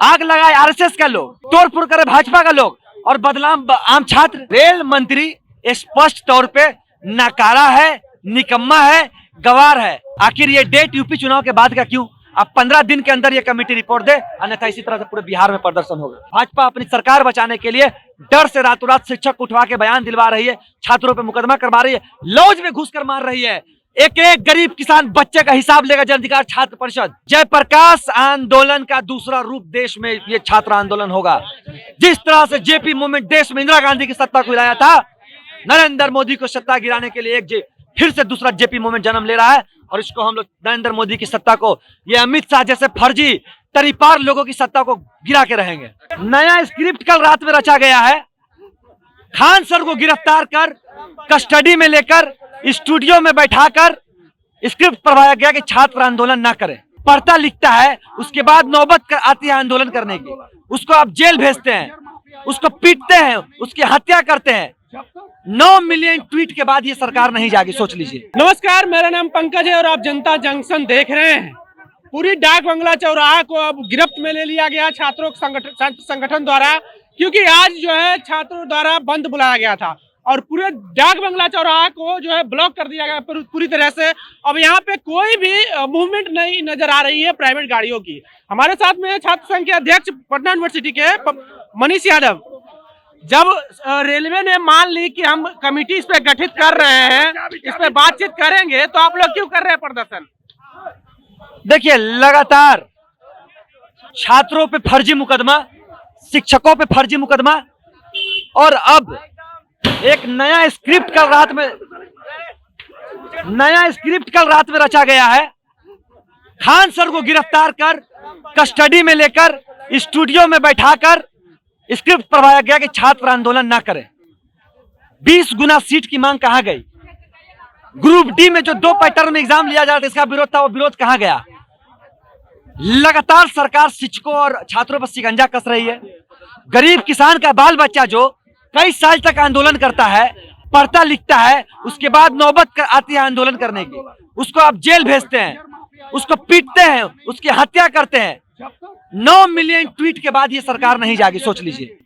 आग लगाए आरएसएस का लोग, तोड़फोड़ करे भाजपा का लोग और बदनाम आम छात्र। रेल मंत्री स्पष्ट तौर पे नकारा है, निकम्मा है, गवार है। आखिर ये डेट यूपी चुनाव के बाद का क्यों? अब 15 दिन के अंदर ये कमेटी रिपोर्ट दे, अन्यथा इसी तरह से पूरे बिहार में प्रदर्शन होगा। भाजपा अपनी सरकार बचाने के लिए डर से रातों रात शिक्षक उठवा के बयान दिलवा रही है, छात्रों पे मुकदमा करवा रही है, लॉज में घुसकर मार रही है। एक एक गरीब किसान बच्चे का हिसाब लेगा जन अधिकार छात्र परिषद। जयप्रकाश आंदोलन का दूसरा रूप देश में ये छात्र आंदोलन होगा। जिस तरह से जेपी मूवमेंट देश में इंदिरा गांधी की सत्ता को हिलाया था, नरेंद्र मोदी को सत्ता गिराने के लिए फिर से दूसरा जेपी मूवमेंट जन्म ले रहा है। और इसको हम लोग नरेंद्र मोदी की सत्ता को, ये अमित शाह जैसे फर्जी तरीपार लोगों की सत्ता को गिरा के रहेंगे। नया स्क्रिप्ट कल रात में रचा गया है। खान सर को गिरफ्तार कर कस्टडी में लेकर स्टूडियो में बैठाकर स्क्रिप्ट पढ़वाया गया कि छात्र आंदोलन ना करें। पढ़ता लिखता है, उसके बाद नौबत आती है आंदोलन करने की, उसको आप जेल भेजते हैं, उसको पीटते हैं, उसकी हत्या करते हैं। 9 मिलियन ट्वीट के बाद ये सरकार नहीं जागी, सोच लीजिए। नमस्कार, मेरा नाम पंकज है और आप जनता जंक्शन देख रहे हैं। पूरी डाक बंगला चौराहा को अब गिरफ्त में ले लिया गया छात्रों संगठन द्वारा, क्योंकि आज जो है छात्रों द्वारा बंद बुलाया गया था और पूरे डाक बंगला चौराहा को जो है ब्लॉक कर दिया गया पूरी तरह से। अब यहाँ पे कोई भी मूवमेंट नहीं नजर आ रही है प्राइवेट गाड़ियों की। हमारे साथ में छात्र संघ के अध्यक्ष पटना यूनिवर्सिटी के मनीष यादव, जब रेलवे ने मान ली कि हम कमेटी इस पे गठित कर रहे हैं, इस पे बातचीत करेंगे, तो आप लोग क्यों कर रहे हैं प्रदर्शन? देखिए, लगातार छात्रों पे फर्जी मुकदमा, शिक्षकों पे फर्जी मुकदमा, और अब एक नया स्क्रिप्ट कल रात में रचा गया है। खान सर को गिरफ्तार कर कस्टडी में लेकर स्टूडियो में बैठाकर स्क्रिप्ट पढ़वाया गया कि छात्र आंदोलन ना करें। 20 गुना सीट की मांग कहां गई? ग्रुप डी में जो 2 पैटर्न में एग्जाम लिया जा रहा था, इसका विरोध था, वो विरोध कहां गया? लगातार सरकार शिक्षकों और छात्रों पर शिकंजा कस रही है। गरीब किसान का बाल बच्चा जो कई साल तक आंदोलन करता है, पढ़ता लिखता है, उसके बाद नौबत आती है आंदोलन करने की, उसको आप जेल भेजते हैं, उसको पीटते हैं, उसकी हत्या करते हैं। 9 मिलियन ट्वीट के बाद ये सरकार नहीं जागी, सोच लीजिए।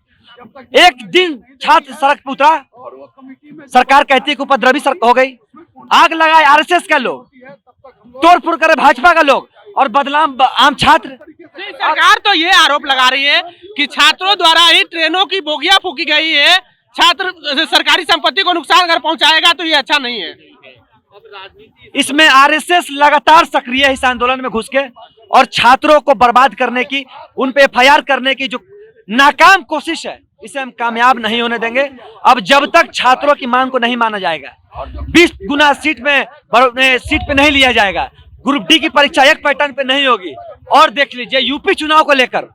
एक दिन छात्र सड़क पर उतरा, सरकार कहती है कि उपद्रवी हो गई। आग लगाए आरएसएस का लोग, तोड़फोड़ करे भाजपा का लोग और बदनाम आम छात्र। सरकार तो ये आरोप लगा रही है कि छात्रों द्वारा ही ट्रेनों की बोगियां फूकी गई है। छात्र सरकारी संपत्ति को नुकसान अगर पहुंचाएगा तो ये अच्छा नहीं है। इसमें आरएसएस लगातार सक्रिय है इस आंदोलन में घुस के, और छात्रों को बर्बाद करने की, उन पे एफआईआर करने की जो नाकाम कोशिश है, इसे हम कामयाब नहीं होने देंगे। अब जब तक छात्रों की मांग को नहीं माना जाएगा, 20 गुना सीट पे नहीं लिया जाएगा, ग्रुप डी की परीक्षा एक पैटर्न पे नहीं होगी। और देख लीजिए, यूपी चुनाव को लेकर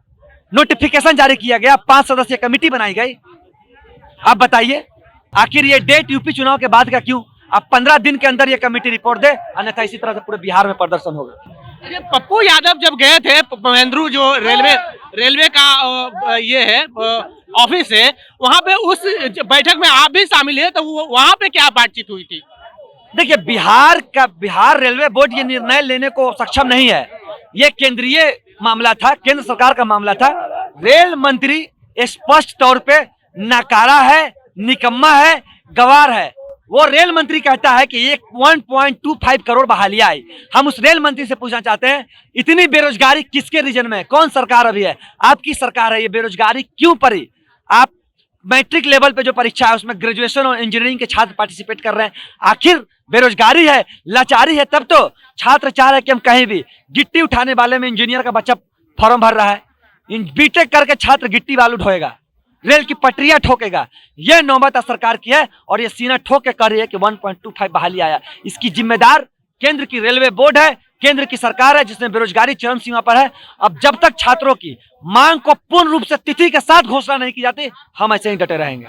नोटिफिकेशन जारी किया गया, 5 सदस्यीय कमेटी बनाई गई। आप बताइए, आखिर ये डेट यूपी चुनाव के बाद का क्यों? अब 15 दिन के अंदर ये कमेटी रिपोर्ट दे, अन्यथा इसी तरह से पूरे बिहार में प्रदर्शन होगा। पप्पू यादव जब गए थे महेंद्रू, जो रेलवे का ये है ऑफिस है, वहां पे उस बैठक में आप भी शामिल है, तो वहां पे क्या बातचीत हुई थी? देखिए, बिहार रेलवे बोर्ड ये निर्णय लेने को सक्षम नहीं है। ये केंद्रीय मामला था, केंद्र सरकार का मामला था। रेल मंत्री स्पष्ट तौर पे नकारा है, निकम्मा है, गवार है। वो रेल मंत्री कहता है कि 1.25 करोड़ बहालियां आई। हम उस रेल मंत्री से पूछना चाहते हैं, इतनी बेरोजगारी किसके रीजन में? कौन सरकार अभी है? आपकी सरकार है। ये बेरोजगारी क्यों पड़ी? आप मैट्रिक लेवल पे जो परीक्षा है उसमें ग्रेजुएशन और इंजीनियरिंग के छात्र पार्टिसिपेट कर रहे हैं। आखिर बेरोजगारी है, लाचारी है, तब तो छात्र चाह रहे कि हम कहीं भी गिट्टी उठाने वाले में इंजीनियर का बच्चा फॉर्म भर रहा है, बीटेक करके छात्र गिट्टी बालू ढोएगा, रेल की पटरियां ठोकेगा। यह नौबत सरकार की है और ये सीना ठोक के कर रही है कि 1.25 बहाली आया। इसकी जिम्मेदार केंद्र की रेलवे बोर्ड है, केंद्र की सरकार है, जिसमें बेरोजगारी चरम सीमा पर है। अब जब तक छात्रों की मांग को पूर्ण रूप से तिथि के साथ घोषणा नहीं की जाती, हम ऐसे ही डटे रहेंगे।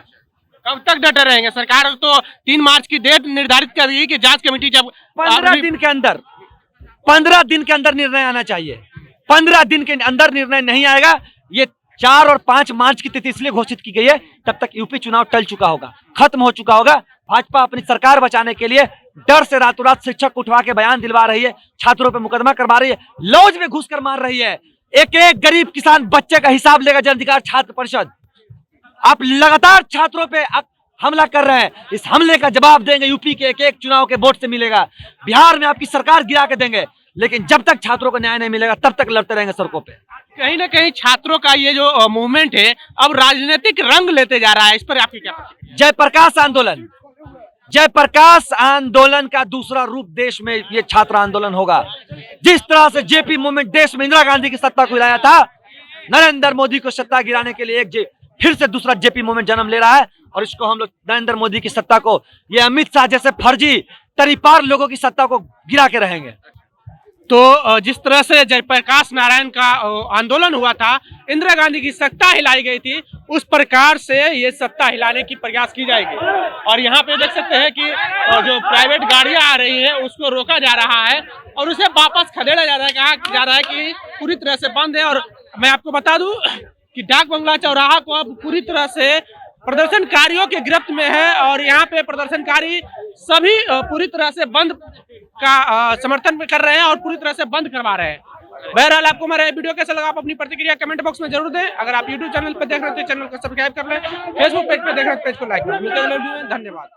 कब तक डटे रहेंगे? सरकार तो 3 मार्च की डेट निर्धारित कर रही है कि जांच कमेटी जब 15 दिन के अंदर निर्णय आना चाहिए। 15 दिन के अंदर निर्णय नहीं आएगा, ये 4 और 5 मार्च की तिथि इसलिए घोषित की गई है, तब तक यूपी चुनाव टल चुका होगा, खत्म हो चुका होगा। भाजपा अपनी सरकार बचाने के लिए डर से रातों रात शिक्षक उठवा के बयान दिलवा रही है, छात्रों पे मुकदमा करवा रही है, लॉज में घुसकर मार रही है। एक एक गरीब किसान बच्चे का हिसाब लेगा जन अधिकार छात्र परिषद। आप लगातार छात्रों पे हमला कर रहे हैं, इस हमले का जवाब देंगे यूपी के एक एक चुनाव के वोट से मिलेगा। बिहार में आपकी सरकार गिरा के देंगे, लेकिन जब तक छात्रों को न्याय नहीं मिलेगा तब तक लड़ते रहेंगे सड़कों पे। कहीं ना कहीं छात्रों का ये जो मूवमेंट है अब राजनीतिक रंग लेते जा रहा है, इस पर आपकी क्या? जयप्रकाश आंदोलन, जयप्रकाश आंदोलन का दूसरा रूप देश में ये छात्र आंदोलन होगा। जिस तरह से जेपी मूवमेंट देश में इंदिरा गांधी की सत्ता को हिलाया था, नरेंद्र मोदी को सत्ता गिराने के लिए फिर से दूसरा जेपी मूवमेंट जन्म ले रहा है। और इसको हम लोग नरेंद्र मोदी की सत्ता को, ये अमित शाह जैसे फर्जी तरीपार लोगों की सत्ता को गिरा के रहेंगे। तो जिस तरह से जयप्रकाश नारायण का आंदोलन हुआ था, इंदिरा गांधी की सत्ता हिलाई गई थी, उस प्रकार से ये सत्ता हिलाने की प्रयास की जाएगी। और यहाँ पे देख सकते हैं कि जो प्राइवेट गाड़ियां आ रही है उसको रोका जा रहा है और उसे वापस खदेड़ा जा रहा है, कहा जा रहा है कि पूरी तरह से बंद है। और मैं आपको बता दूं कि डाक बंगला चौराहा को अब पूरी तरह से प्रदर्शनकारियों के गिरफ्त में है और यहाँ पे प्रदर्शनकारी सभी पूरी तरह से बंद का समर्थन कर रहे हैं और पूरी तरह से बंद करवा रहे हैं। बहरहाल आपको हमारा वीडियो कैसा लगा, आप अपनी प्रतिक्रिया कमेंट बॉक्स में जरूर दें। अगर आप यूट्यूब चैनल पर देख रहे हैं तो चैनल को सब्सक्राइब कर लें, फेसबुक पेज पर देख रहे हैं तो पेज को लाइक करें। मिलते हैं अगले वीडियो में, धन्यवाद।